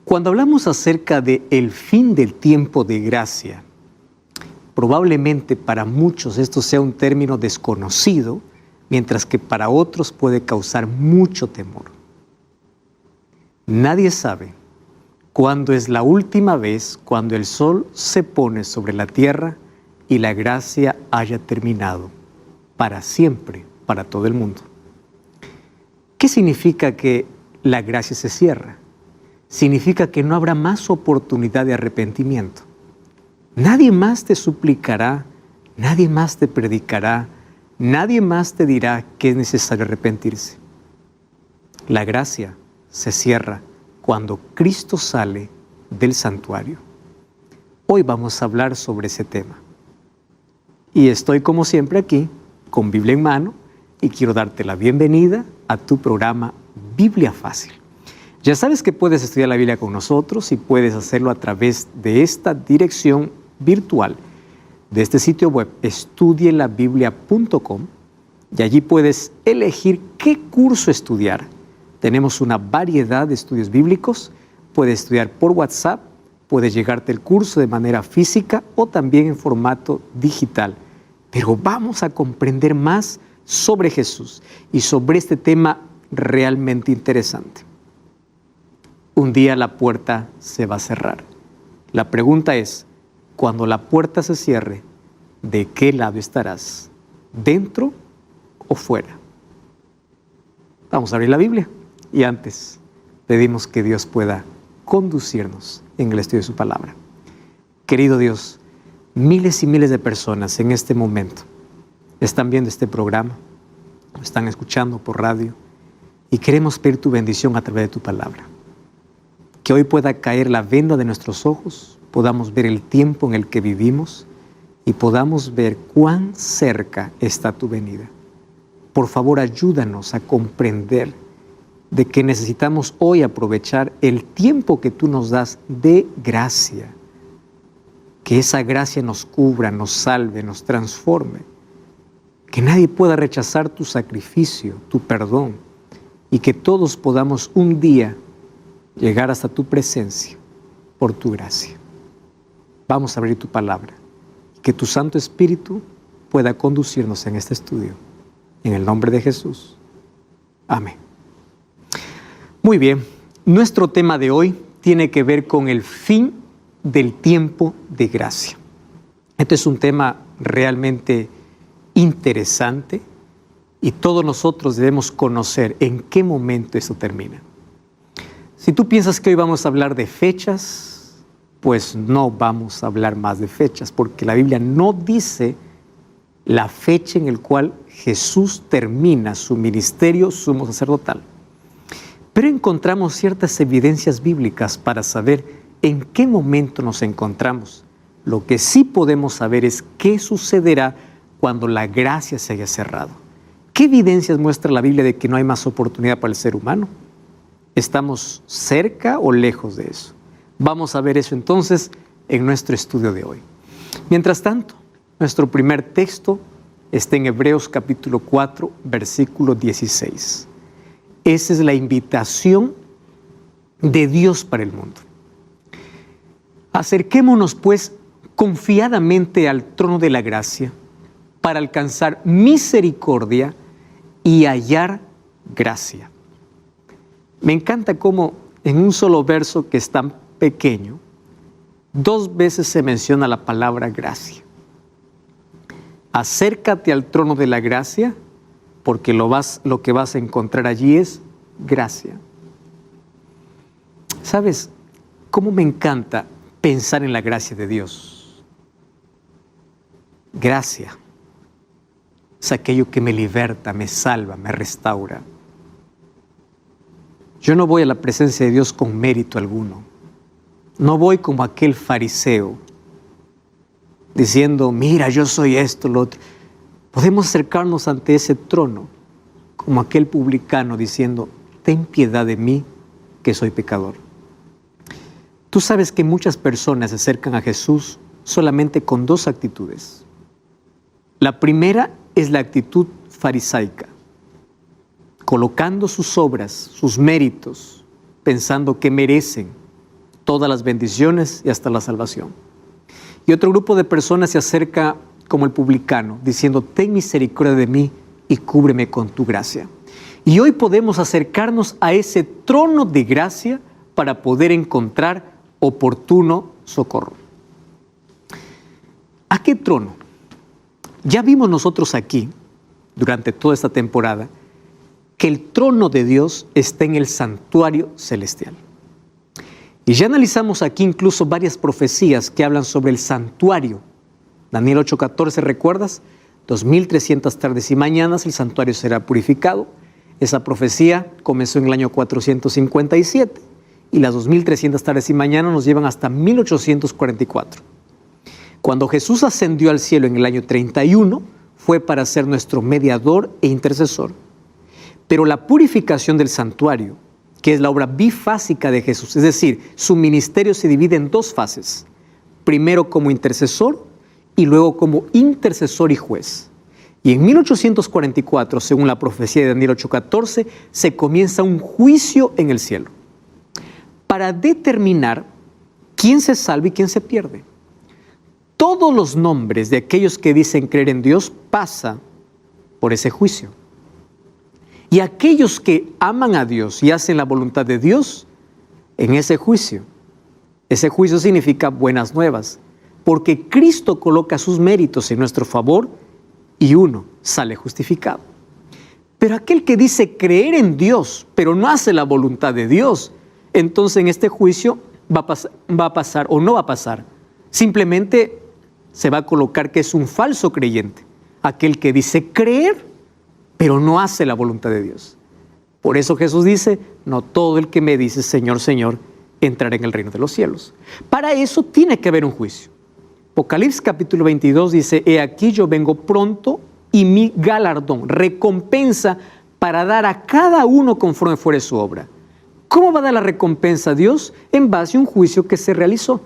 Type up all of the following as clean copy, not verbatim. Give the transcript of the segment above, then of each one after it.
Cuando hablamos acerca de el fin del tiempo de gracia, probablemente para muchos esto sea un término desconocido, mientras que para otros puede causar mucho temor. Nadie sabe cuándo es la última vez cuando el sol se pone sobre la tierra y la gracia haya terminado para siempre, para todo el mundo. ¿Qué significa que la gracia se cierra? Significa que no habrá más oportunidad de arrepentimiento. Nadie más te suplicará, nadie más te predicará, nadie más te dirá que es necesario arrepentirse. La gracia se cierra cuando Cristo sale del santuario. Hoy vamos a hablar sobre ese tema. Y estoy como siempre aquí, con Biblia en mano, y quiero darte la bienvenida a tu programa Biblia Fácil. Ya sabes que puedes estudiar la Biblia con nosotros y puedes hacerlo a través de esta dirección virtual, de este sitio web, estudielabiblia.com, y allí puedes elegir qué curso estudiar. Tenemos una variedad de estudios bíblicos. Puedes estudiar por WhatsApp, puedes llegarte el curso de manera física o también en formato digital. Pero vamos a comprender más sobre Jesús y sobre este tema realmente interesante. Un día la puerta se va a cerrar. La pregunta es, cuando la puerta se cierre, ¿de qué lado estarás? ¿Dentro o fuera? Vamos a abrir la Biblia y antes pedimos que Dios pueda conducirnos en el estudio de su palabra. Querido Dios, miles y miles de personas en este momento están viendo este programa, están escuchando por radio y queremos pedir tu bendición a través de tu palabra. Que hoy pueda caer la venda de nuestros ojos, podamos ver el tiempo en el que vivimos y podamos ver cuán cerca está tu venida. Por favor, ayúdanos a comprender de que necesitamos hoy aprovechar el tiempo que tú nos das de gracia. Que esa gracia nos cubra, nos salve, nos transforme. Que nadie pueda rechazar tu sacrificio, tu perdón, y que todos podamos un día llegar hasta tu presencia por tu gracia. Vamos a abrir tu palabra. Que tu Santo Espíritu pueda conducirnos en este estudio. En el nombre de Jesús. Amén. Muy bien, nuestro tema de hoy tiene que ver con el fin del tiempo de gracia. Este es un tema realmente interesante y todos nosotros debemos conocer en qué momento eso termina. Si tú piensas que hoy vamos a hablar de fechas, pues no vamos a hablar más de fechas, porque la Biblia no dice la fecha en la cual Jesús termina su ministerio sumo sacerdotal. Pero encontramos ciertas evidencias bíblicas para saber en qué momento nos encontramos. Lo que sí podemos saber es qué sucederá cuando la gracia se haya cerrado. ¿Qué evidencias muestra la Biblia de que no hay más oportunidad para el ser humano? ¿Estamos cerca o lejos de eso? Vamos a ver eso entonces en nuestro estudio de hoy. Mientras tanto, nuestro primer texto está en Hebreos capítulo 4, versículo 16. Esa es la invitación de Dios para el mundo. Acerquémonos pues confiadamente al trono de la gracia para alcanzar misericordia y hallar gracia. Me encanta cómo en un solo verso que es tan pequeño, 2 veces se menciona la palabra gracia. Acércate al trono de la gracia porque lo que vas a encontrar allí es gracia. ¿Sabes cómo me encanta pensar en la gracia de Dios? Gracia es aquello que me liberta, me salva, me restaura. Yo no voy a la presencia de Dios con mérito alguno. No voy como aquel fariseo diciendo, mira, yo soy esto, lo otro. Podemos acercarnos ante ese trono como aquel publicano diciendo, ten piedad de mí, que soy pecador. Tú sabes que muchas personas se acercan a Jesús solamente con 2 actitudes. La primera es la actitud farisaica, colocando sus obras, sus méritos, pensando que merecen todas las bendiciones y hasta la salvación. Y otro grupo de personas se acerca como el publicano, diciendo, ten misericordia de mí y cúbreme con tu gracia. Y hoy podemos acercarnos a ese trono de gracia para poder encontrar oportuno socorro. ¿A qué trono? Ya vimos nosotros aquí, durante toda esta temporada, que el trono de Dios está en el santuario celestial. Y ya analizamos aquí incluso varias profecías que hablan sobre el santuario. Daniel 8:14, ¿recuerdas? 2300 tardes y mañanas el santuario será purificado. Esa profecía comenzó en el año 457 y las 2300 tardes y mañanas nos llevan hasta 1844. Cuando Jesús ascendió al cielo en el año 31, fue para ser nuestro mediador e intercesor. Pero la purificación del santuario, que es la obra bifásica de Jesús, es decir, su ministerio se divide en dos fases. Primero como intercesor y luego como intercesor y juez. Y en 1844, según la profecía de Daniel 8:14, se comienza un juicio en el cielo para determinar quién se salva y quién se pierde. Todos los nombres de aquellos que dicen creer en Dios pasan por ese juicio. Y aquellos que aman a Dios y hacen la voluntad de Dios, en ese juicio significa buenas nuevas, porque Cristo coloca sus méritos en nuestro favor y uno sale justificado. Pero aquel que dice creer en Dios, pero no hace la voluntad de Dios, entonces en este juicio va a pasar o no va a pasar. Simplemente se va a colocar que es un falso creyente, aquel que dice creer, pero no hace la voluntad de Dios. Por eso Jesús dice, no todo el que me dice Señor, Señor, entrará en el reino de los cielos. Para eso tiene que haber un juicio. Apocalipsis capítulo 22 dice, he aquí yo vengo pronto y mi galardón, recompensa para dar a cada uno conforme fuere su obra. ¿Cómo va a dar la recompensa a Dios? En base a un juicio que se realizó.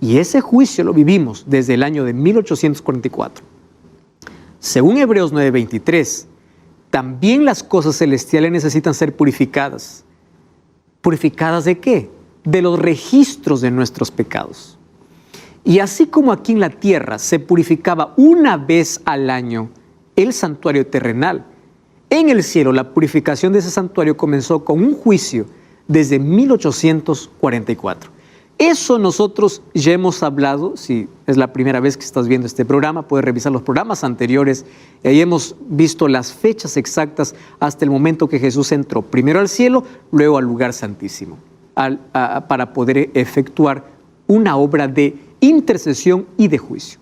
Y ese juicio lo vivimos desde el año de 1844. Según Hebreos 9:23, también las cosas celestiales necesitan ser purificadas. ¿Purificadas de qué? De los registros de nuestros pecados. Y así como aquí en la tierra se purificaba una vez al año el santuario terrenal, en el cielo la purificación de ese santuario comenzó con un juicio desde 1844. Eso nosotros ya hemos hablado, si es la primera vez que estás viendo este programa, puedes revisar los programas anteriores, y ahí hemos visto las fechas exactas hasta el momento que Jesús entró, primero al cielo, luego al lugar santísimo, para poder efectuar una obra de intercesión y de juicio.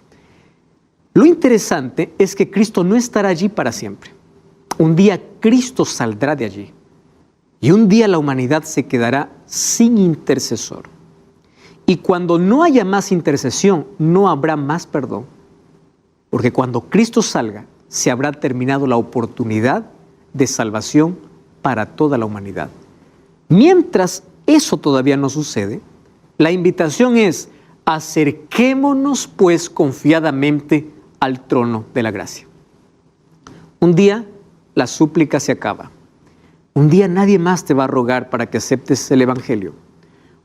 Lo interesante es que Cristo no estará allí para siempre. Un día Cristo saldrá de allí y un día la humanidad se quedará sin intercesor. Y cuando no haya más intercesión, no habrá más perdón. Porque cuando Cristo salga, se habrá terminado la oportunidad de salvación para toda la humanidad. Mientras eso todavía no sucede, la invitación es, acerquémonos pues confiadamente al trono de la gracia. Un día la súplica se acaba. Un día nadie más te va a rogar para que aceptes el Evangelio.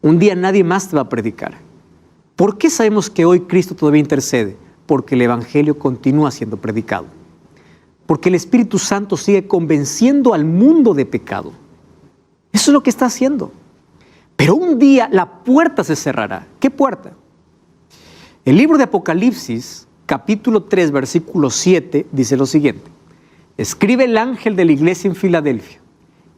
Un día nadie más te va a predicar. ¿Por qué sabemos que hoy Cristo todavía intercede? Porque el Evangelio continúa siendo predicado. Porque el Espíritu Santo sigue convenciendo al mundo de pecado. Eso es lo que está haciendo. Pero un día la puerta se cerrará. ¿Qué puerta? El libro de Apocalipsis, capítulo 3, versículo 7, dice lo siguiente. Escribe el ángel de la iglesia en Filadelfia.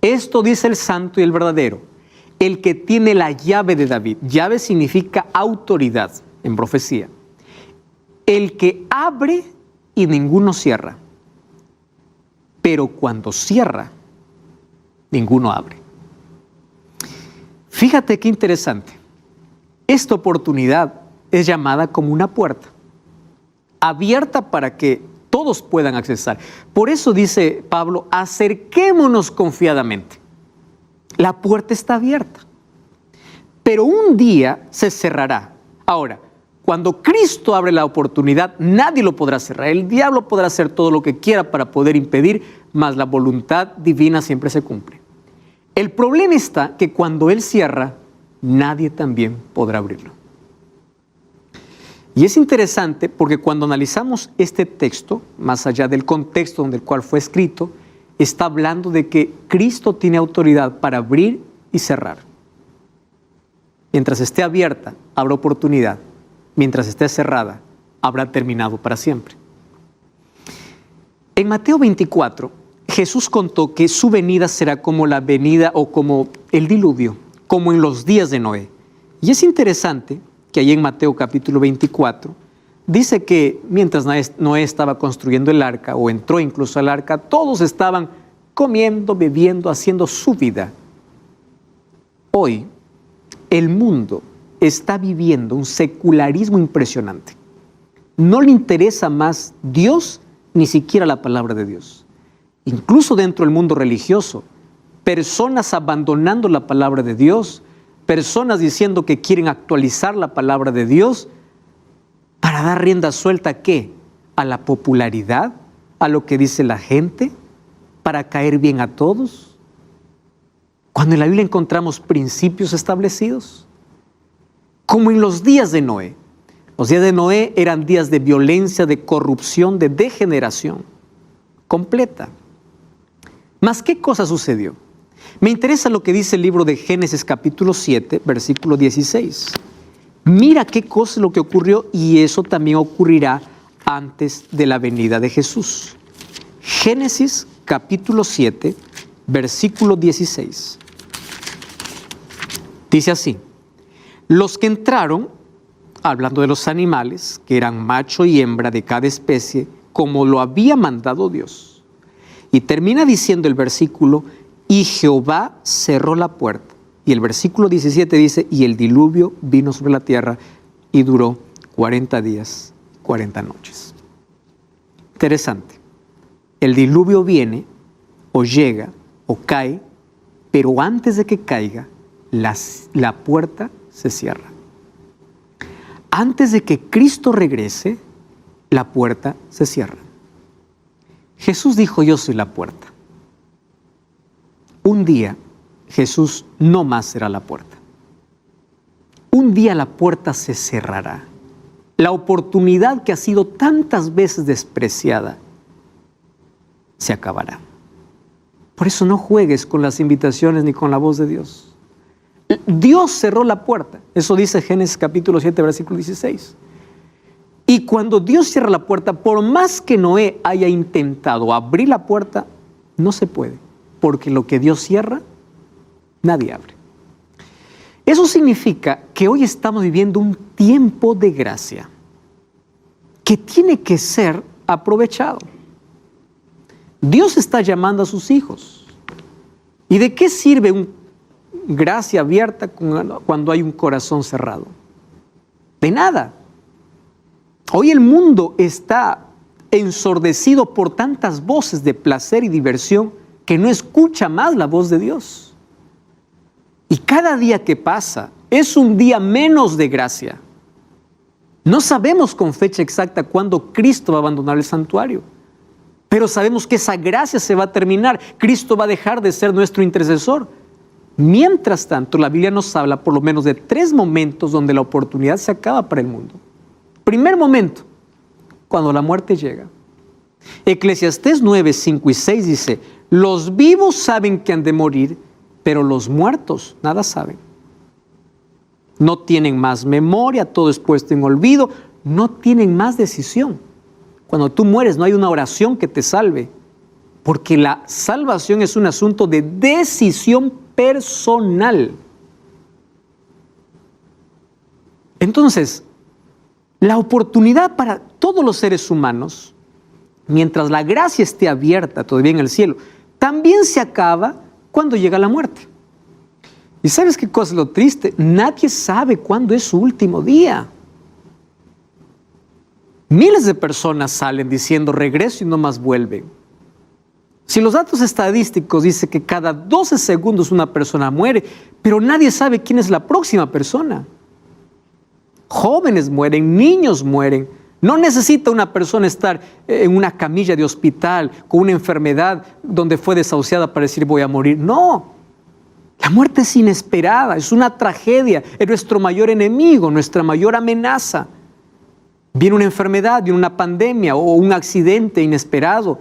Esto dice el santo y el verdadero, el que tiene la llave de David. Llave significa autoridad en profecía. El que abre y ninguno cierra. Pero cuando cierra, ninguno abre. Fíjate qué interesante. Esta oportunidad es llamada como una puerta, abierta para que todos puedan accesar. Por eso dice Pablo, acerquémonos confiadamente. La puerta está abierta, pero un día se cerrará. Ahora, cuando Cristo abre la oportunidad, nadie lo podrá cerrar. El diablo podrá hacer todo lo que quiera para poder impedir, mas la voluntad divina siempre se cumple. El problema está que cuando Él cierra, nadie también podrá abrirlo. Y es interesante porque cuando analizamos este texto, más allá del contexto donde el cual fue escrito, está hablando de que Cristo tiene autoridad para abrir y cerrar. Mientras esté abierta, habrá oportunidad. Mientras esté cerrada, habrá terminado para siempre. En Mateo 24, Jesús contó que su venida será como la venida o como el diluvio, como en los días de Noé. Y es interesante que ahí en Mateo capítulo 24, dice que mientras Noé estaba construyendo el arca, o entró incluso al arca, todos estaban comiendo, bebiendo, haciendo su vida. Hoy, el mundo está viviendo un secularismo impresionante. No le interesa más Dios, ni siquiera la palabra de Dios. Incluso dentro del mundo religioso, personas abandonando la palabra de Dios, personas diciendo que quieren actualizar la palabra de Dios para dar rienda suelta ¿a qué? A la popularidad, a lo que dice la gente, para caer bien a todos. Cuando en la Biblia encontramos principios establecidos, como en los días de Noé. Los días de Noé eran días de violencia, de corrupción, de degeneración completa. ¿Mas qué cosa sucedió? Me interesa lo que dice el libro de Génesis capítulo 7, versículo 16. Mira qué cosa es lo que ocurrió y eso también ocurrirá antes de la venida de Jesús. Génesis capítulo 7, versículo 16. Dice así: los que entraron, hablando de los animales, que eran macho y hembra de cada especie, como lo había mandado Dios. Y termina diciendo el versículo: y Jehová cerró la puerta. Y el versículo 17 dice: y el diluvio vino sobre la tierra y duró 40 días, 40 noches. Interesante. El diluvio viene, o llega, o cae, pero antes de que caiga, la puerta se cierra. Antes de que Cristo regrese, la puerta se cierra. Jesús dijo: yo soy la puerta. Un día Jesús no más será la puerta. Un día la puerta se cerrará. La oportunidad que ha sido tantas veces despreciada se acabará. Por eso no juegues con las invitaciones ni con la voz de Dios. Dios cerró la puerta. Eso dice Génesis capítulo 7, versículo 16. Y cuando Dios cierra la puerta, por más que Noé haya intentado abrir la puerta, no se puede. Porque lo que Dios cierra, nadie abre. Eso significa que hoy estamos viviendo un tiempo de gracia que tiene que ser aprovechado. Dios está llamando a sus hijos. ¿Y de qué sirve una gracia abierta cuando hay un corazón cerrado? De nada. Hoy el mundo está ensordecido por tantas voces de placer y diversión que no escucha más la voz de Dios. Y cada día que pasa es un día menos de gracia. No sabemos con fecha exacta cuándo Cristo va a abandonar el santuario, pero sabemos que esa gracia se va a terminar. Cristo va a dejar de ser nuestro intercesor. Mientras tanto, la Biblia nos habla por lo menos de 3 momentos donde la oportunidad se acaba para el mundo. Primer momento, cuando la muerte llega. Eclesiastés 9, 5 y 6 dice: los vivos saben que han de morir, pero los muertos nada saben. No tienen más memoria, todo es puesto en olvido, no tienen más decisión. Cuando tú mueres no hay una oración que te salve, porque la salvación es un asunto de decisión personal. Entonces, la oportunidad para todos los seres humanos, mientras la gracia esté abierta todavía en el cielo, también se acaba cuando llega la muerte. ¿Y sabes qué cosa es lo triste? Nadie sabe cuándo es su último día. Miles de personas salen diciendo regreso y no más vuelven. Si los datos estadísticos dicen que cada 12 segundos una persona muere, pero nadie sabe quién es la próxima persona. Jóvenes mueren, niños mueren. No necesita una persona estar en una camilla de hospital con una enfermedad donde fue desahuciada para decir voy a morir. No. La muerte es inesperada, es una tragedia, es nuestro mayor enemigo, nuestra mayor amenaza. Viene una enfermedad, viene una pandemia o un accidente inesperado.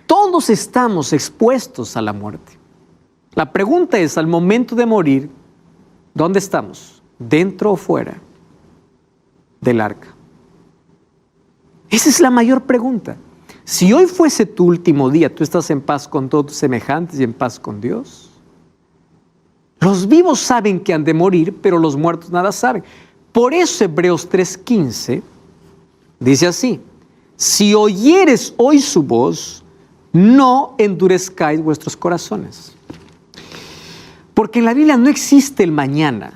Todos estamos expuestos a la muerte. La pregunta es, al momento de morir, ¿dónde estamos? ¿Dentro o fuera del arca? Esa es la mayor pregunta. Si hoy fuese tu último día, ¿tú estás en paz con todos tus semejantes y en paz con Dios? Los vivos saben que han de morir, pero los muertos nada saben. Por eso Hebreos 3:15 dice así: si oyeres hoy su voz, no endurezcáis vuestros corazones. Porque en la Biblia no existe el mañana.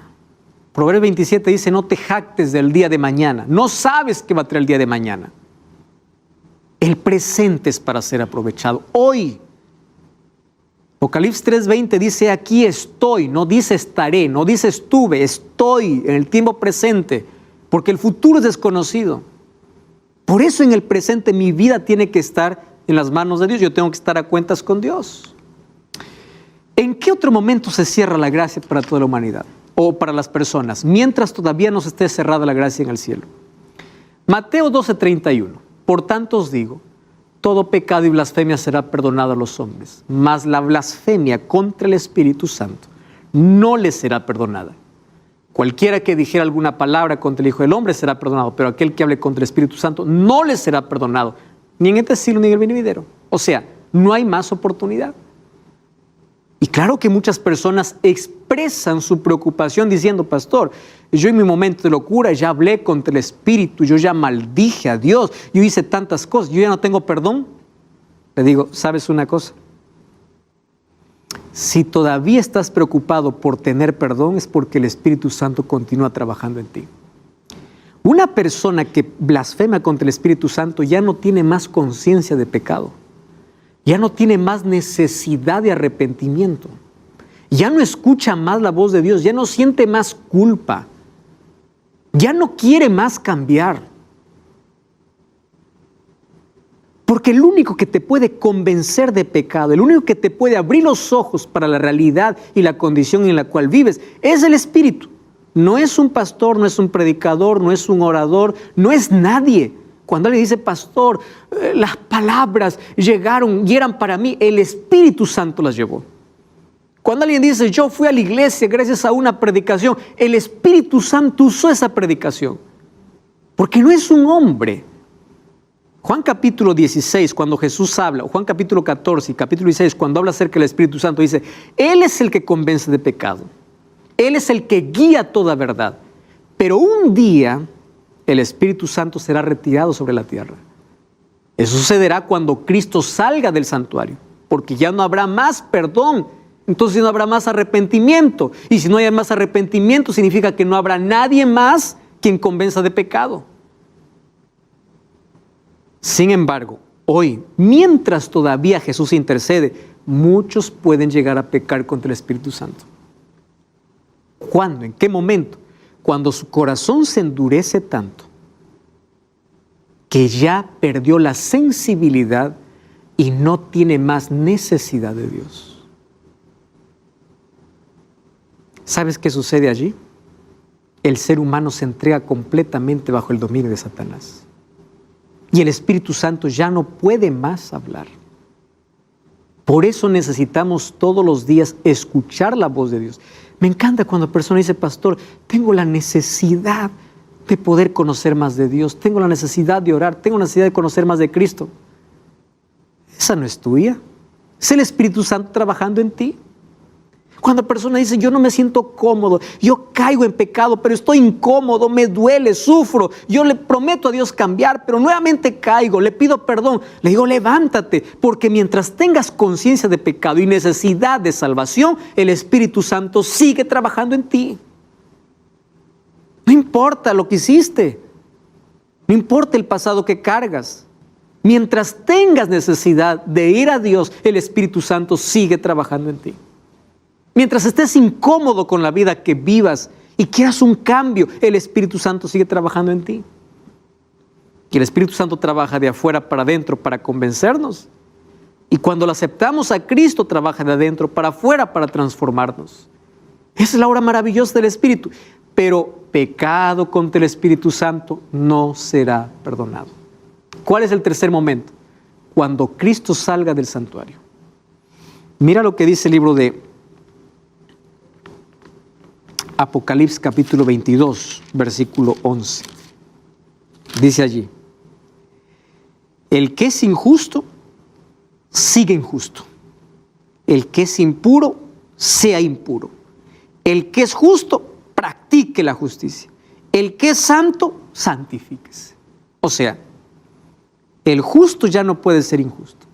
Proverbios 27 dice: no te jactes del día de mañana. No sabes qué va a traer el día de mañana. El presente es para ser aprovechado. Hoy. Apocalipsis 3:20 dice: aquí estoy, no dice estaré, no dice estuve, estoy en el tiempo presente, porque el futuro es desconocido. Por eso en el presente mi vida tiene que estar en las manos de Dios, yo tengo que estar a cuentas con Dios. ¿En qué otro momento se cierra la gracia para toda la humanidad o para las personas? Mientras todavía no se esté cerrada la gracia en el cielo. Mateo 12:31: por tanto os digo, todo pecado y blasfemia será perdonado a los hombres, mas la blasfemia contra el Espíritu Santo no les será perdonada. Cualquiera que dijera alguna palabra contra el Hijo del Hombre será perdonado, pero aquel que hable contra el Espíritu Santo no les será perdonado, ni en este siglo ni en el venidero. O sea, no hay más oportunidad. Y claro que muchas personas expresan su preocupación diciendo: pastor, yo en mi momento de locura ya hablé contra el Espíritu, yo ya maldije a Dios, yo hice tantas cosas, yo ya no tengo perdón. Le digo: ¿sabes una cosa? Si todavía estás preocupado por tener perdón, es porque el Espíritu Santo continúa trabajando en ti. Una persona que blasfema contra el Espíritu Santo ya no tiene más conciencia de pecado. Ya no tiene más necesidad de arrepentimiento. Ya no escucha más la voz de Dios, ya no siente más culpa. Ya no quiere más cambiar. Porque el único que te puede convencer de pecado, el único que te puede abrir los ojos para la realidad y la condición en la cual vives, es el Espíritu. No es un pastor, no es un predicador, no es un orador, no es nadie. Cuando alguien dice: pastor, las palabras llegaron y eran para mí, el Espíritu Santo las llevó. Cuando alguien dice: yo fui a la iglesia gracias a una predicación, el Espíritu Santo usó esa predicación. Porque no es un hombre. Juan capítulo 16, cuando Jesús habla, o Juan capítulo 14 y capítulo 16, cuando habla acerca del Espíritu Santo, dice: Él es el que convence de pecado. Él es el que guía toda verdad. Pero un día el Espíritu Santo será retirado sobre la tierra. Eso sucederá cuando Cristo salga del santuario, porque ya no habrá más perdón, entonces no habrá más arrepentimiento. Y si no hay más arrepentimiento, significa que no habrá nadie más quien convenza de pecado. Sin embargo, hoy, mientras todavía Jesús intercede, muchos pueden llegar a pecar contra el Espíritu Santo. ¿Cuándo? ¿En qué momento? Cuando su corazón se endurece tanto que ya perdió la sensibilidad y no tiene más necesidad de Dios. ¿Sabes qué sucede allí? El ser humano se entrega completamente bajo el dominio de Satanás. Y el Espíritu Santo ya no puede más hablar. Por eso necesitamos todos los días escuchar la voz de Dios. Me encanta cuando la persona dice: pastor, tengo la necesidad de poder conocer más de Dios, tengo la necesidad de orar, tengo la necesidad de conocer más de Cristo. Esa no es tuya, es el Espíritu Santo trabajando en ti. Cuando la persona dice: yo no me siento cómodo, yo caigo en pecado, pero estoy incómodo, me duele, sufro, yo le prometo a Dios cambiar, pero nuevamente caigo, le pido perdón. Le digo: levántate, porque mientras tengas conciencia de pecado y necesidad de salvación, el Espíritu Santo sigue trabajando en ti. No importa lo que hiciste, no importa el pasado que cargas. Mientras tengas necesidad de ir a Dios, el Espíritu Santo sigue trabajando en ti. Mientras estés incómodo con la vida que vivas y quieras un cambio, el Espíritu Santo sigue trabajando en ti. Y el Espíritu Santo trabaja de afuera para adentro para convencernos. Y cuando lo aceptamos a Cristo, trabaja de adentro para afuera para transformarnos. Esa es la obra maravillosa del Espíritu. Pero pecado contra el Espíritu Santo no será perdonado. ¿Cuál es el tercer momento? Cuando Cristo salga del santuario. Mira lo que dice el libro de Apocalipsis capítulo 22, versículo 11. Dice allí: el que es injusto, sigue injusto. El que es impuro, sea impuro. El que es justo, practique la justicia. El que es santo, santifíquese. O sea, el justo ya no puede ser injusto,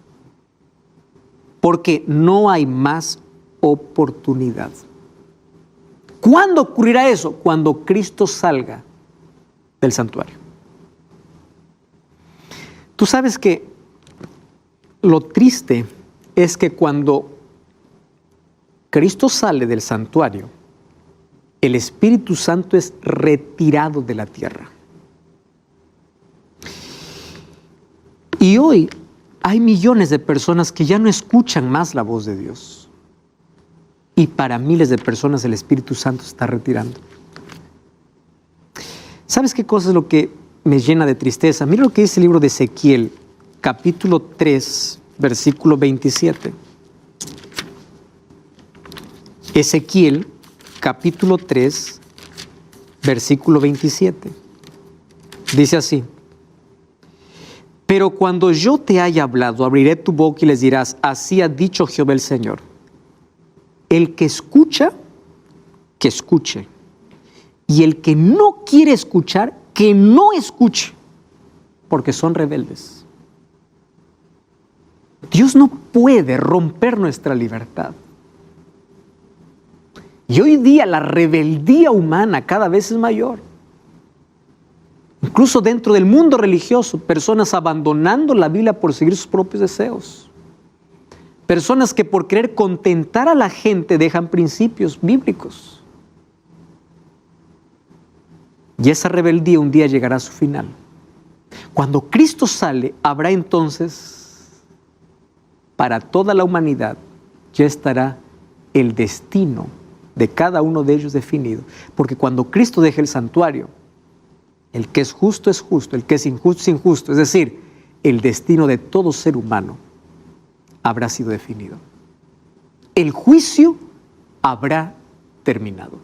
porque no hay más oportunidad. ¿Cuándo ocurrirá eso? Cuando Cristo salga del santuario. Tú sabes que lo triste es que cuando Cristo sale del santuario, el Espíritu Santo es retirado de la tierra. Y hoy hay millones de personas que ya no escuchan más la voz de Dios. Y para miles de personas el Espíritu Santo se está retirando. ¿Sabes qué cosa es lo que me llena de tristeza? Mira lo que dice el libro de Ezequiel, capítulo 3, versículo 27. Ezequiel, capítulo 3, versículo 27. Dice así: pero cuando yo te haya hablado, abriré tu boca y les dirás, así ha dicho Jehová el Señor. El que escucha, que escuche. Y el que no quiere escuchar, que no escuche, porque son rebeldes. Dios no puede romper nuestra libertad. Y hoy día la rebeldía humana cada vez es mayor. Incluso dentro del mundo religioso, personas abandonando la Biblia por seguir sus propios deseos. Personas que por querer contentar a la gente dejan principios bíblicos. Y esa rebeldía un día llegará a su final. Cuando Cristo sale, habrá entonces, para toda la humanidad, ya estará el destino de cada uno de ellos definido. Porque cuando Cristo deje el santuario, el que es justo, el que es injusto es injusto. Es decir, el destino de todo ser humano habrá sido definido. El juicio habrá terminado.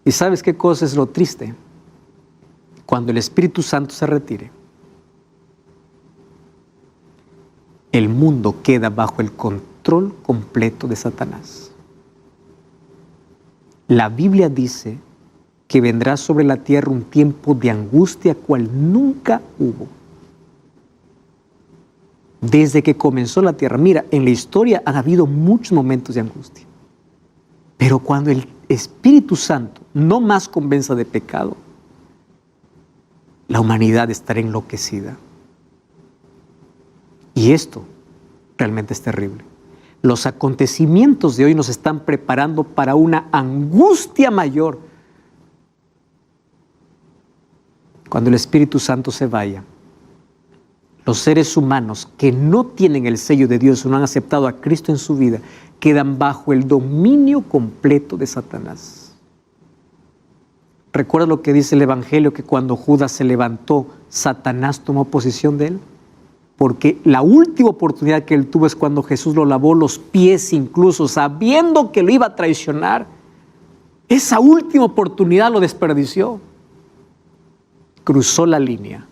¿Y sabes qué cosa es lo triste? Cuando el Espíritu Santo se retire, el mundo queda bajo el control completo de Satanás. La Biblia dice que vendrá sobre la tierra un tiempo de angustia cual nunca hubo. Desde que comenzó la tierra, mira, en la historia han habido muchos momentos de angustia. Pero cuando el Espíritu Santo no más convenza de pecado, la humanidad estará enloquecida. Y esto realmente es terrible. Los acontecimientos de hoy nos están preparando para una angustia mayor. Cuando el Espíritu Santo se vaya, los seres humanos que no tienen el sello de Dios o no han aceptado a Cristo en su vida, quedan bajo el dominio completo de Satanás. ¿Recuerda lo que dice el Evangelio? Que cuando Judas se levantó, Satanás tomó posesión de él. Porque la última oportunidad que él tuvo es cuando Jesús lo lavó los pies, incluso sabiendo que lo iba a traicionar. Esa última oportunidad lo desperdició. Cruzó la línea.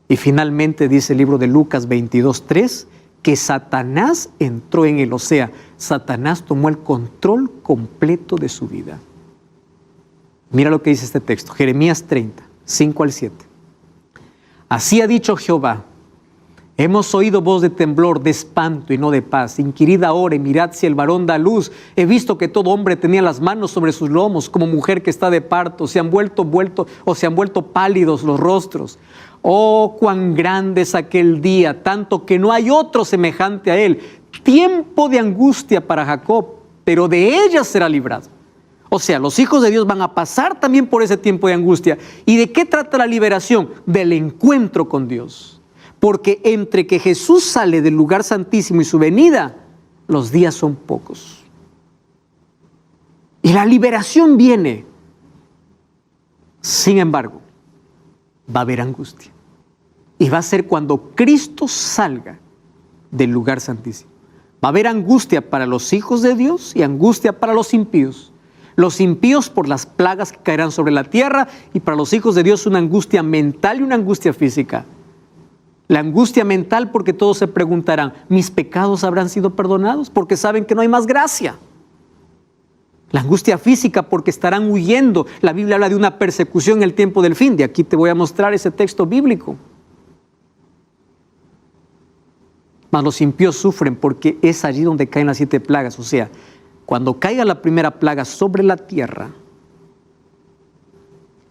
Y finalmente dice el libro de Lucas 22:3 que Satanás entró en él. O sea, Satanás tomó el control completo de su vida. Mira lo que dice este texto, Jeremías 30, 5 al 7. Así ha dicho Jehová: hemos oído voz de temblor, de espanto y no de paz. Inquirid ahora y mirad si el varón da luz. He visto que todo hombre tenía las manos sobre sus lomos, como mujer que está de parto. Se han vuelto pálidos los rostros. Oh, cuán grande es aquel día, tanto que no hay otro semejante a él. Tiempo de angustia para Jacob, pero de ella será librado. O sea, los hijos de Dios van a pasar también por ese tiempo de angustia. ¿Y de qué trata la liberación? Del encuentro con Dios. Porque entre que Jesús sale del lugar santísimo y su venida, los días son pocos. Y la liberación viene. Sin embargo, va a haber angustia. Y va a ser cuando Cristo salga del lugar santísimo. Va a haber angustia para los hijos de Dios y angustia para los impíos. Los impíos por las plagas que caerán sobre la tierra, y para los hijos de Dios una angustia mental y una angustia física. La angustia mental porque todos se preguntarán, ¿mis pecados habrán sido perdonados? Porque saben que no hay más gracia. La angustia física porque estarán huyendo. La Biblia habla de una persecución en el tiempo del fin. De aquí te voy a mostrar ese texto bíblico. Mas los impíos sufren porque es allí donde caen las 7 plagas. O sea, cuando caiga la primera plaga sobre la tierra,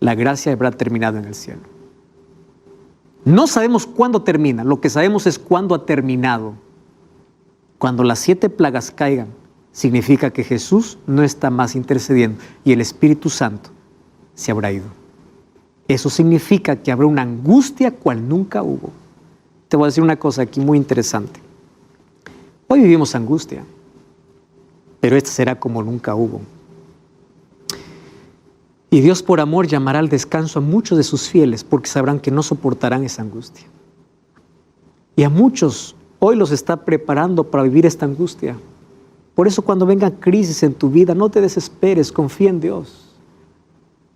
la gracia habrá terminado en el cielo. No sabemos cuándo termina, lo que sabemos es cuándo ha terminado. Cuando las 7 plagas caigan, significa que Jesús no está más intercediendo y el Espíritu Santo se habrá ido. Eso significa que habrá una angustia cual nunca hubo. Te voy a decir una cosa aquí muy interesante. Hoy vivimos angustia, pero esta será como nunca hubo. Y Dios por amor llamará al descanso a muchos de sus fieles porque sabrán que no soportarán esa angustia. Y a muchos hoy los está preparando para vivir esta angustia. Por eso cuando vengan crisis en tu vida, no te desesperes, confía en Dios.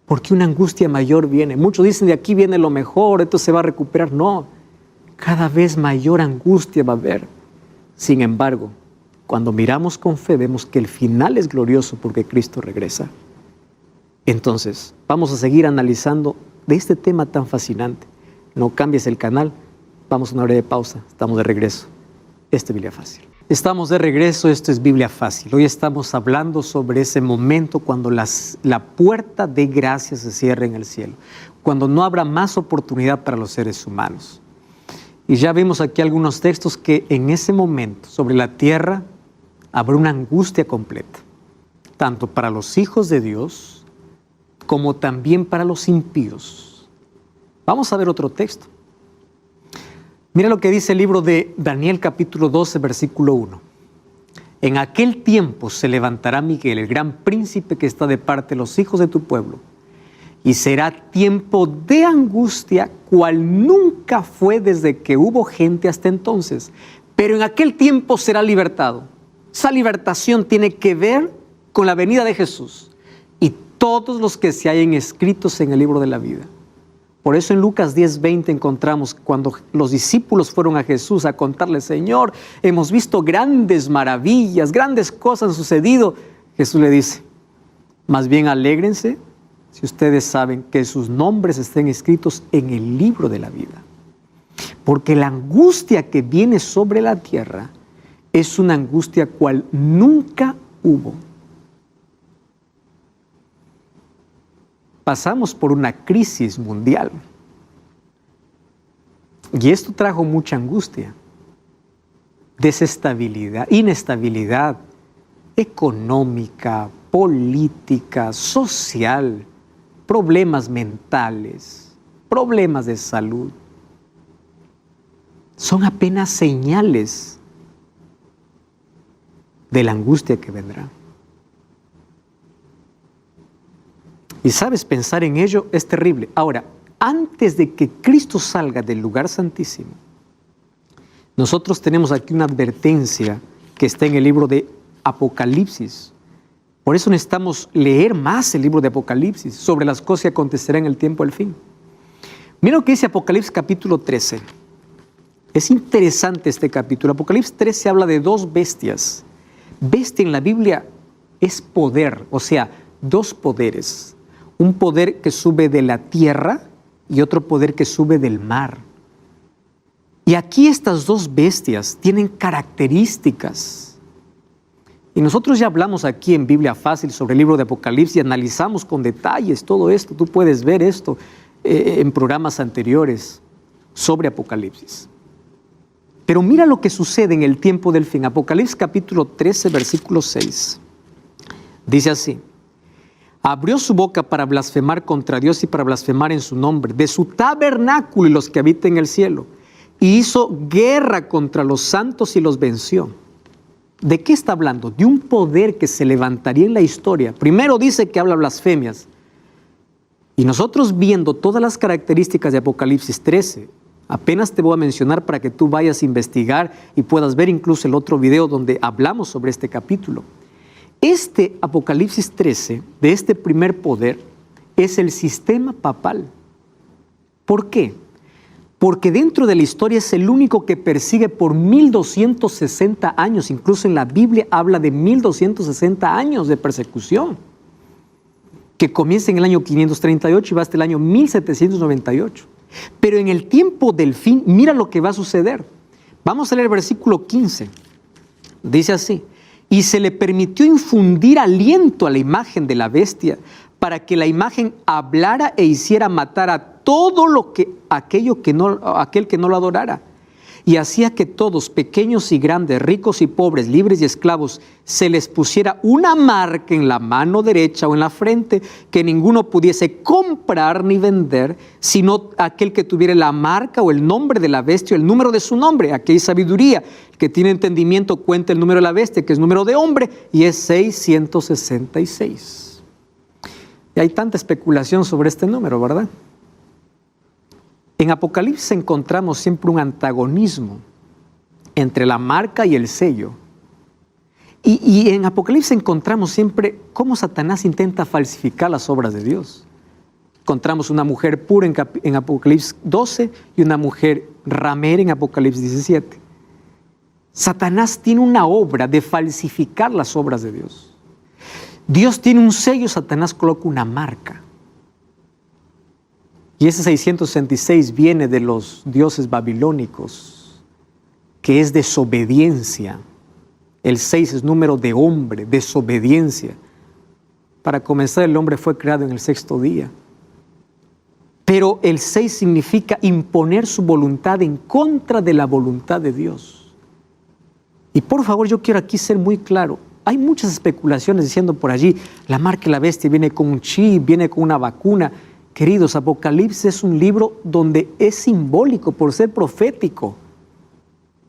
Porque una angustia mayor viene. Muchos dicen, de aquí viene lo mejor, esto se va a recuperar. No, cada vez mayor angustia va a haber. Sin embargo, cuando miramos con fe, vemos que el final es glorioso porque Cristo regresa. Entonces, vamos a seguir analizando de este tema tan fascinante. No cambies el canal, vamos a una breve pausa, estamos de regreso. Esto es Biblia Fácil. Estamos de regreso, esto es Biblia Fácil. Hoy estamos hablando sobre ese momento cuando la puerta de gracia se cierre en el cielo, cuando no habrá más oportunidad para los seres humanos. Y ya vimos aquí algunos textos que en ese momento sobre la tierra habrá una angustia completa, tanto para los hijos de Dios como también para los impíos. Vamos a ver otro texto. Mira lo que dice el libro de Daniel capítulo 12, versículo 1. En aquel tiempo se levantará Miguel, el gran príncipe que está de parte de los hijos de tu pueblo, y será tiempo de angustia, cual nunca fue desde que hubo gente hasta entonces. Pero en aquel tiempo será libertado. Esa libertación tiene que ver con la venida de Jesús y todos los que se hayan escritos en el libro de la vida. Por eso en Lucas 10:20 encontramos cuando los discípulos fueron a Jesús a contarle, Señor, hemos visto grandes maravillas, grandes cosas han sucedido. Jesús le dice, más bien alégrense si ustedes saben que sus nombres estén escritos en el libro de la vida. Porque la angustia que viene sobre la tierra es una angustia cual nunca hubo. Pasamos por una crisis mundial y esto trajo mucha angustia, desestabilidad, inestabilidad económica, política, social, problemas mentales, problemas de salud. Son apenas señales de la angustia que vendrá. Y sabes, pensar en ello es terrible. Ahora, antes de que Cristo salga del lugar santísimo, nosotros tenemos aquí una advertencia que está en el libro de Apocalipsis. Por eso necesitamos leer más el libro de Apocalipsis sobre las cosas que acontecerán en el tiempo del fin. Mira lo que dice Apocalipsis capítulo 13. Es interesante este capítulo. Apocalipsis 13 habla de 2 bestias. Bestia en la Biblia es poder, o sea, 2 poderes. Un poder que sube de la tierra y otro poder que sube del mar. Y aquí estas 2 bestias tienen características. Y nosotros ya hablamos aquí en Biblia Fácil sobre el libro de Apocalipsis y analizamos con detalles todo esto. Tú puedes ver esto en programas anteriores sobre Apocalipsis. Pero mira lo que sucede en el tiempo del fin. Apocalipsis capítulo 13, versículo 6. Dice así. Abrió su boca para blasfemar contra Dios y para blasfemar en su nombre, de su tabernáculo y los que habitan en el cielo. Y hizo guerra contra los santos y los venció. ¿De qué está hablando? De un poder que se levantaría en la historia. Primero dice que habla blasfemias. Y nosotros viendo todas las características de Apocalipsis 13, apenas te voy a mencionar para que tú vayas a investigar y puedas ver incluso el otro video donde hablamos sobre este capítulo. Este Apocalipsis 13, de este primer poder, es el sistema papal. ¿Por qué? Porque dentro de la historia es el único que persigue por 1260 años. Incluso en la Biblia habla de 1260 años de persecución, que comienza en el año 538 y va hasta el año 1798. Pero en el tiempo del fin, mira lo que va a suceder. Vamos a leer el versículo 15. Dice así: y se le permitió infundir aliento a la imagen de la bestia, para que la imagen hablara e hiciera matar a todo aquel que no lo adorara. Y hacía que todos, pequeños y grandes, ricos y pobres, libres y esclavos, se les pusiera una marca en la mano derecha o en la frente, que ninguno pudiese comprar ni vender, sino aquel que tuviera la marca o el nombre de la bestia o el número de su nombre. Aquí hay sabiduría. El que tiene entendimiento cuenta el número de la bestia, que es número de hombre, y es 666. Y hay tanta especulación sobre este número, ¿verdad? En Apocalipsis encontramos siempre un antagonismo entre la marca y el sello. Y en Apocalipsis encontramos siempre cómo Satanás intenta falsificar las obras de Dios. Encontramos una mujer pura en Apocalipsis 12 y una mujer ramera en Apocalipsis 17. Satanás tiene una obra de falsificar las obras de Dios. Dios tiene un sello, Satanás coloca una marca. Y ese 666 viene de los dioses babilónicos, que es desobediencia. El 6 es número de hombre, desobediencia. Para comenzar, el hombre fue creado en el 6º día. Pero el 6 significa imponer su voluntad en contra de la voluntad de Dios. Y por favor, yo quiero aquí ser muy claro. Hay muchas especulaciones diciendo por allí, la marca de la bestia viene con un chip, viene con una vacuna. Queridos, Apocalipsis es un libro donde es simbólico por ser profético.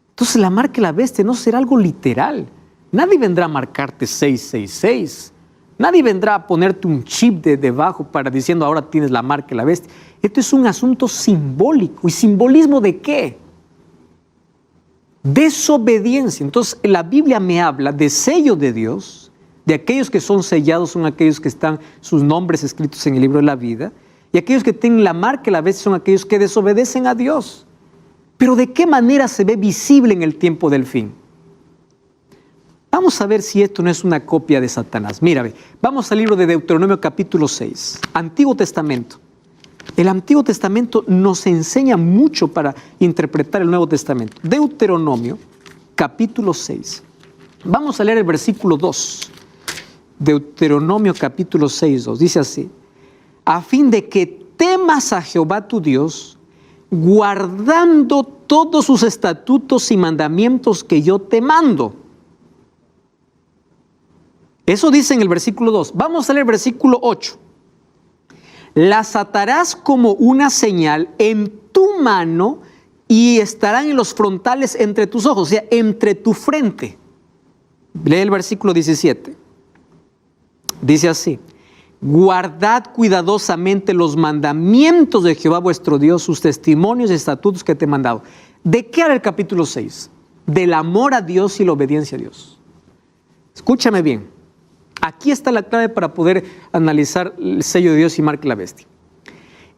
Entonces la marca de la bestia no será algo literal. Nadie vendrá a marcarte 666. Nadie vendrá a ponerte un chip debajo para diciendo ahora tienes la marca de la bestia. Esto es un asunto simbólico. ¿Y simbolismo de qué? Desobediencia. Entonces la Biblia me habla de sello de Dios, de aquellos que son sellados son aquellos que están sus nombres escritos en el libro de la vida. Y aquellos que tienen la marca a la vez son aquellos que desobedecen a Dios. Pero ¿de qué manera se ve visible en el tiempo del fin? Vamos a ver si esto no es una copia de Satanás. Mira, vamos al libro de Deuteronomio capítulo 6, Antiguo Testamento. El Antiguo Testamento nos enseña mucho para interpretar el Nuevo Testamento. Deuteronomio capítulo 6. Vamos a leer el versículo 2. Deuteronomio capítulo 6, 2. Dice así: a fin de que temas a Jehová tu Dios, guardando todos sus estatutos y mandamientos que yo te mando. Eso dice en el versículo 2. Vamos a leer el versículo 8. Las atarás como una señal en tu mano y estarán en los frontales entre tus ojos, o sea, entre tu frente. Lee el versículo 17. Dice así: guardad cuidadosamente los mandamientos de Jehová vuestro Dios, sus testimonios y estatutos que te he mandado. ¿De qué habla el capítulo 6? Del amor a Dios y la obediencia a Dios. Escúchame bien. Aquí está la clave para poder analizar el sello de Dios y marca la bestia.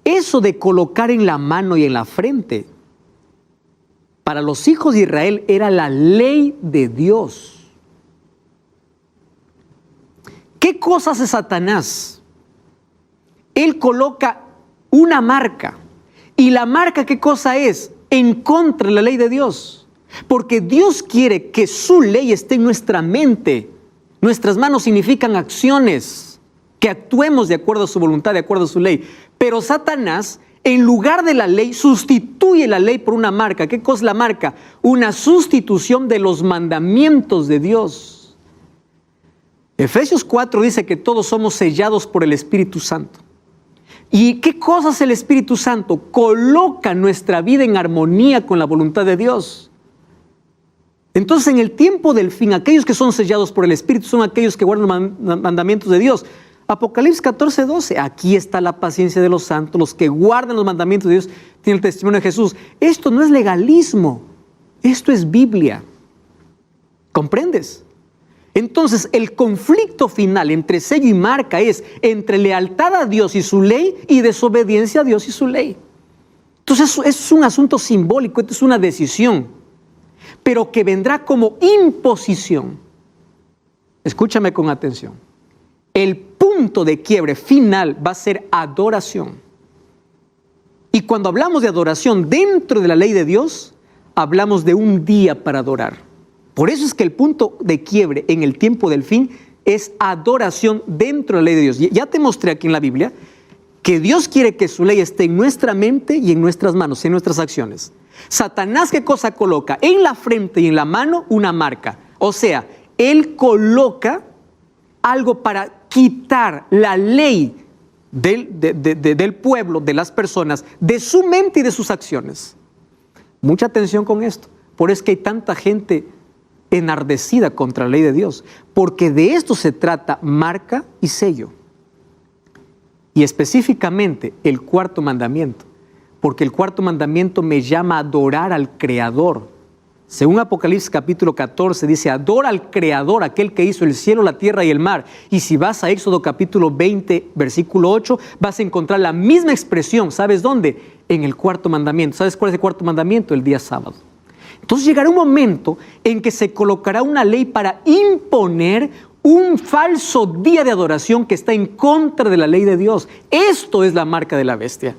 Eso de colocar en la mano y en la frente, para los hijos de Israel era la ley de Dios. ¿Qué cosa hace Satanás? Él coloca una marca. ¿Y la marca qué cosa es? En contra de la ley de Dios. Porque Dios quiere que su ley esté en nuestra mente. Nuestras manos significan acciones, que actuemos de acuerdo a su voluntad, de acuerdo a su ley. Pero Satanás, en lugar de la ley, sustituye la ley por una marca. ¿Qué cosa es la marca? Una sustitución de los mandamientos de Dios. Efesios 4 dice que todos somos sellados por el Espíritu Santo. ¿Y qué cosa es el Espíritu Santo? Coloca nuestra vida en armonía con la voluntad de Dios. Entonces, en el tiempo del fin, aquellos que son sellados por el Espíritu son aquellos que guardan los mandamientos de Dios. Apocalipsis 14:12, aquí está la paciencia de los santos, los que guardan los mandamientos de Dios, tienen el testimonio de Jesús. Esto no es legalismo, esto es Biblia. ¿Comprendes? Entonces, el conflicto final entre sello y marca es entre lealtad a Dios y su ley y desobediencia a Dios y su ley. Entonces, es un asunto simbólico, esto es una decisión, pero que vendrá como imposición. Escúchame con atención. El punto de quiebre final va a ser adoración. Y cuando hablamos de adoración dentro de la ley de Dios, hablamos de un día para adorar. Por eso es que el punto de quiebre en el tiempo del fin es adoración dentro de la ley de Dios. Ya te mostré aquí en la Biblia que Dios quiere que su ley esté en nuestra mente y en nuestras manos, en nuestras acciones. Satanás, ¿qué cosa coloca? En la frente y en la mano una marca. O sea, él coloca algo para quitar la ley del pueblo, de las personas, de su mente y de sus acciones. Mucha atención con esto. Por eso es que hay tanta gente enardecida contra la ley de Dios, porque de esto se trata marca y sello. Y específicamente el cuarto mandamiento, porque el cuarto mandamiento me llama a adorar al Creador. Según Apocalipsis capítulo 14 dice, adora al Creador, aquel que hizo el cielo, la tierra y el mar. Y si vas a Éxodo capítulo 20, versículo 8, vas a encontrar la misma expresión. ¿Sabes dónde? En el cuarto mandamiento. ¿Sabes cuál es el cuarto mandamiento? El día sábado. Entonces llegará un momento en que se colocará una ley para imponer un falso día de adoración que está en contra de la ley de Dios. Esto es la marca de la bestia.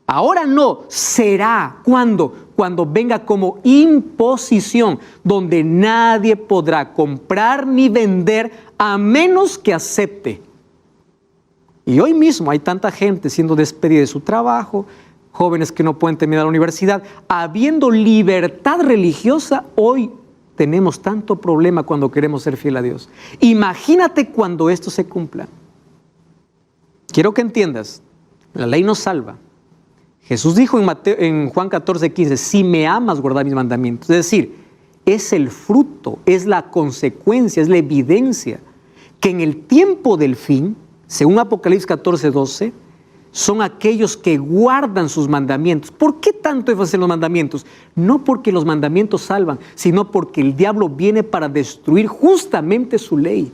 Ahora no, será cuando venga como imposición, donde nadie podrá comprar ni vender a menos que acepte. Y hoy mismo hay tanta gente siendo despedida de su trabajo, jóvenes que no pueden terminar la universidad, habiendo libertad religiosa. Hoy tenemos tanto problema cuando queremos ser fiel a Dios. Imagínate cuando esto se cumpla. Quiero que entiendas, la ley nos salva. Jesús dijo en Juan 14:15, si me amas, guarda mis mandamientos. Es decir, es el fruto, es la consecuencia, es la evidencia que en el tiempo del fin, según Apocalipsis 14:12, son aquellos que guardan sus mandamientos. ¿Por qué tanto énfasis en los mandamientos? No porque los mandamientos salvan, sino porque el diablo viene para destruir justamente su ley.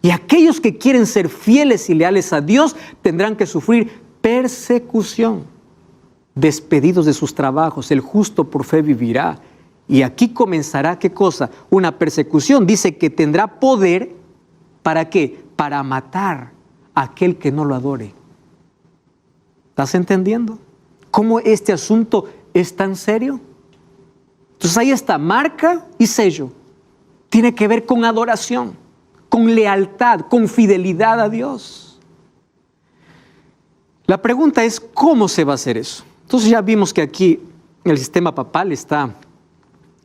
Y aquellos que quieren ser fieles y leales a Dios tendrán que sufrir persecución, despedidos de sus trabajos. El justo por fe vivirá. Y aquí comenzará, ¿qué cosa? Una persecución. Dice que tendrá poder, ¿para qué? Para matar a aquel que no lo adore. ¿Estás entendiendo cómo este asunto es tan serio? Entonces ahí está, marca y sello. Tiene que ver con adoración, con lealtad, con fidelidad a Dios. La pregunta es, ¿cómo se va a hacer eso? Entonces ya vimos que aquí el sistema papal está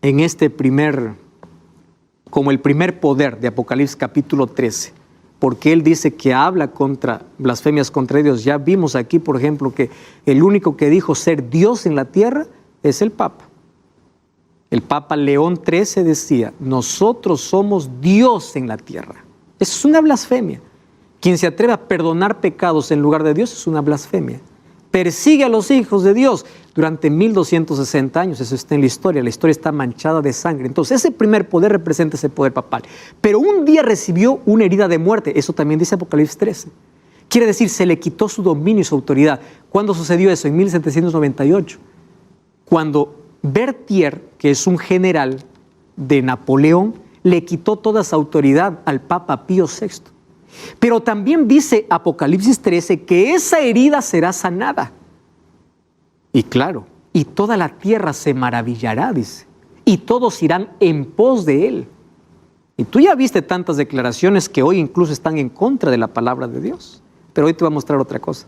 en como el primer poder de Apocalipsis capítulo 13. Porque él dice que habla contra blasfemias contra Dios. Ya vimos aquí, por ejemplo, que el único que dijo ser Dios en la tierra es el Papa. El Papa León XIII decía, nosotros somos Dios en la tierra. Eso es una blasfemia. Quien se atreve a perdonar pecados en lugar de Dios es una blasfemia. Persigue a los hijos de Dios durante 1260 años. Eso está en la historia está manchada de sangre. Entonces ese primer poder representa ese poder papal. Pero un día recibió una herida de muerte. Eso también dice Apocalipsis 13. Quiere decir, se le quitó su dominio y su autoridad. ¿Cuándo sucedió eso? En 1798. Cuando Berthier, que es un general de Napoleón, le quitó toda su autoridad al Papa Pío VI. Pero también dice Apocalipsis 13 que esa herida será sanada. Y claro, y toda la tierra se maravillará, dice, y todos irán en pos de él. Y tú ya viste tantas declaraciones que hoy incluso están en contra de la palabra de Dios. Pero hoy te voy a mostrar otra cosa.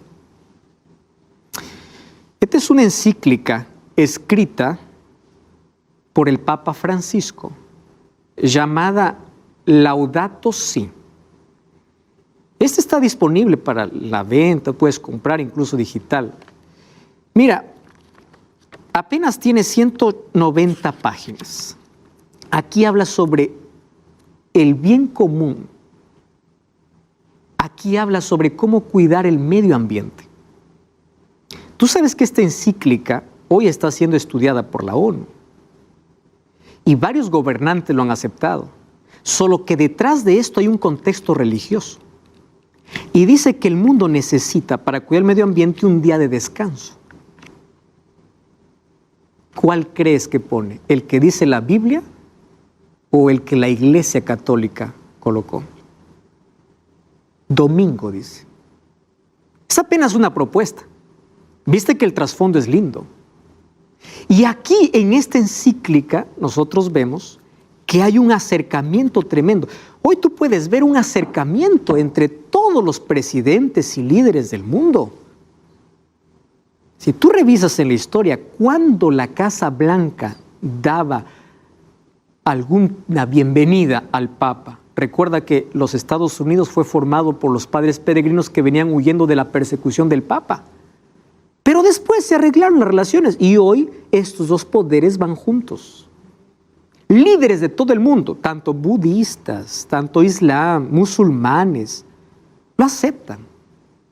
Esta es una encíclica escrita por el Papa Francisco, llamada Laudato Si. Este está disponible para la venta, puedes comprar incluso digital. Mira, apenas tiene 190 páginas. Aquí habla sobre el bien común. Aquí habla sobre cómo cuidar el medio ambiente. Tú sabes que esta encíclica hoy está siendo estudiada por la ONU y varios gobernantes lo han aceptado, solo que detrás de esto hay un contexto religioso. Y dice que el mundo necesita para cuidar el medio ambiente un día de descanso. ¿Cuál crees que pone? ¿El que dice la Biblia o el que la Iglesia Católica colocó? Domingo, dice. Es apenas una propuesta. Viste que el trasfondo es lindo. Y aquí en esta encíclica nosotros vemos que hay un acercamiento tremendo. Hoy tú puedes ver un acercamiento entre todos los presidentes y líderes del mundo. Si tú revisas en la historia, cuando la Casa Blanca daba alguna bienvenida al Papa, recuerda que los Estados Unidos fue formado por los padres peregrinos que venían huyendo de la persecución del Papa. Pero después se arreglaron las relaciones y hoy estos dos poderes van juntos. Líderes de todo el mundo, tanto budistas, tanto islam, musulmanes, lo aceptan.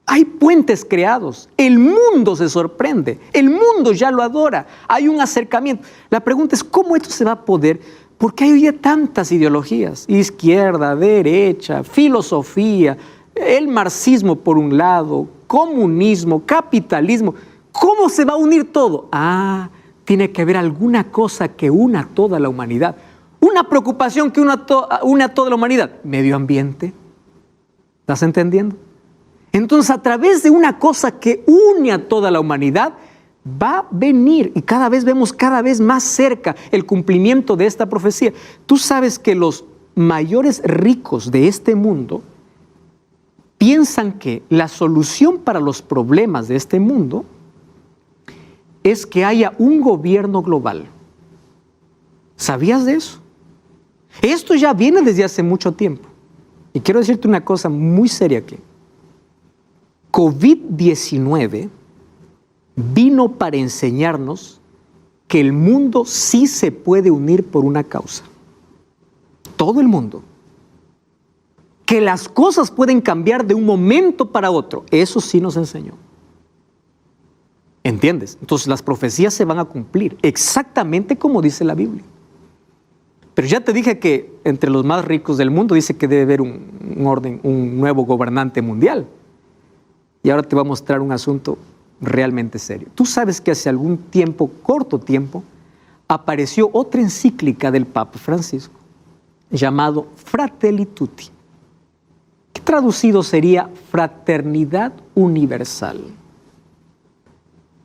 Hay puentes creados, el mundo se sorprende, el mundo ya lo adora, hay un acercamiento. La pregunta es, ¿cómo esto se va a poder? Porque hay hoy día tantas ideologías, izquierda, derecha, filosofía, el marxismo por un lado, comunismo, capitalismo. ¿Cómo se va a unir todo? Tiene que haber alguna cosa que una a toda la humanidad. Una preocupación que une a toda la humanidad. Medio ambiente. ¿Estás entendiendo? Entonces, a través de una cosa que une a toda la humanidad, va a venir, y cada vez vemos cada vez más cerca el cumplimiento de esta profecía. Tú sabes que los mayores ricos de este mundo piensan que la solución para los problemas de este mundo es que haya un gobierno global. ¿Sabías de eso? Esto ya viene desde hace mucho tiempo. Y quiero decirte una cosa muy seria aquí. COVID-19 vino para enseñarnos que el mundo sí se puede unir por una causa. Todo el mundo. Que las cosas pueden cambiar de un momento para otro. Eso sí nos enseñó. ¿Entiendes? Entonces las profecías se van a cumplir exactamente como dice la Biblia. Pero ya te dije que entre los más ricos del mundo dice que debe haber un orden, un nuevo gobernante mundial. Y ahora te voy a mostrar un asunto realmente serio. Tú sabes que hace algún tiempo, corto tiempo, apareció otra encíclica del Papa Francisco llamado Fratelli Tutti, que traducido sería Fraternidad Universal.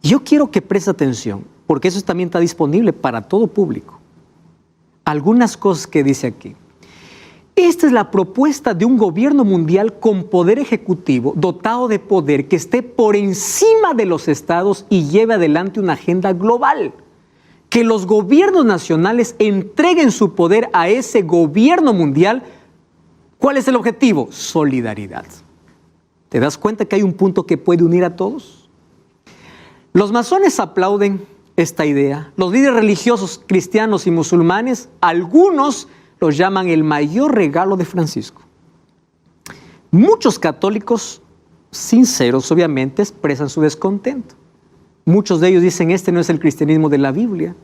Yo quiero que prestes atención, porque eso también está disponible para todo público. Algunas cosas que dice aquí. Esta es la propuesta de un gobierno mundial con poder ejecutivo, dotado de poder, que esté por encima de los estados y lleve adelante una agenda global. Que los gobiernos nacionales entreguen su poder a ese gobierno mundial. ¿Cuál es el objetivo? Solidaridad. ¿Te das cuenta que hay un punto que puede unir a todos? Los masones aplauden esta idea. Los líderes religiosos cristianos y musulmanes, algunos los llaman el mayor regalo de Francisco. Muchos católicos, sinceros obviamente, expresan su descontento. Muchos de ellos dicen, este no es el cristianismo de la Biblia.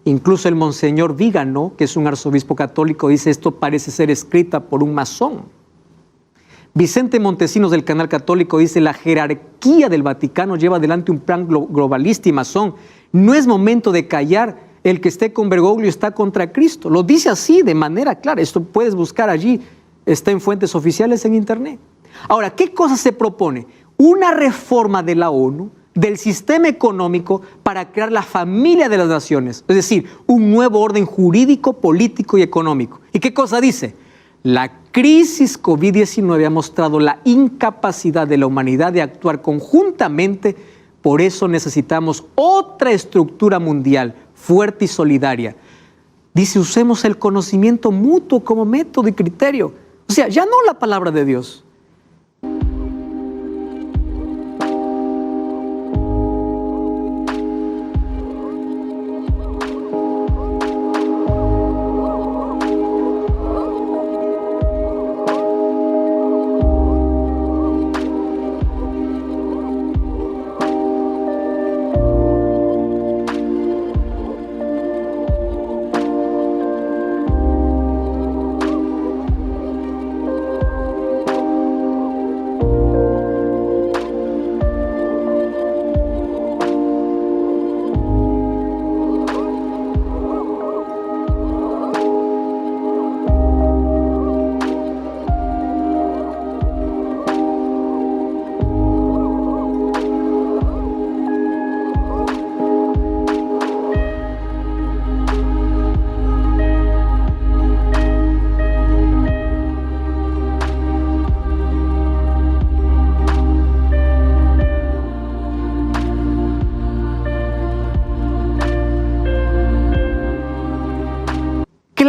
Incluso el monseñor Vígano, que es un arzobispo católico, dice, esto parece ser escrita por un masón. Vicente Montesinos del Canal Católico dice, la jerarquía del Vaticano lleva adelante un plan globalista y masón. No es momento de callar, el que esté con Bergoglio está contra Cristo. Lo dice así, de manera clara. Esto puedes buscar allí, está en fuentes oficiales en internet. Ahora, ¿qué cosa se propone? Una reforma de la ONU, del sistema económico, para crear la familia de las naciones. Es decir, un nuevo orden jurídico, político y económico. ¿Y qué cosa dice? La crisis COVID-19 ha mostrado la incapacidad de la humanidad de actuar conjuntamente. Por eso necesitamos otra estructura mundial fuerte y solidaria. Dice, usemos el conocimiento mutuo como método y criterio. O sea, ya no la palabra de Dios.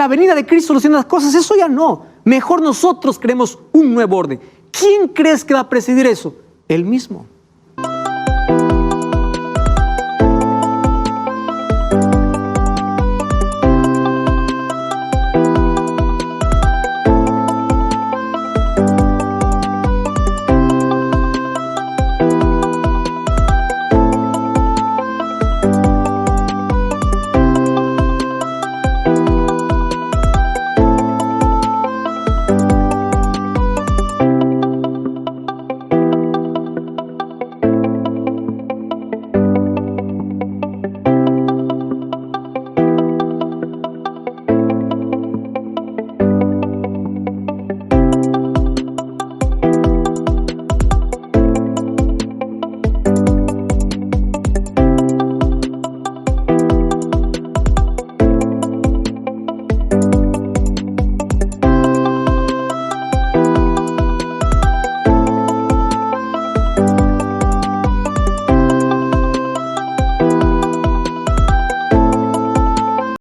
la venida de Cristo soluciona las cosas, eso ya no. Mejor nosotros creemos un nuevo orden. ¿Quién crees que va a presidir eso? Él mismo.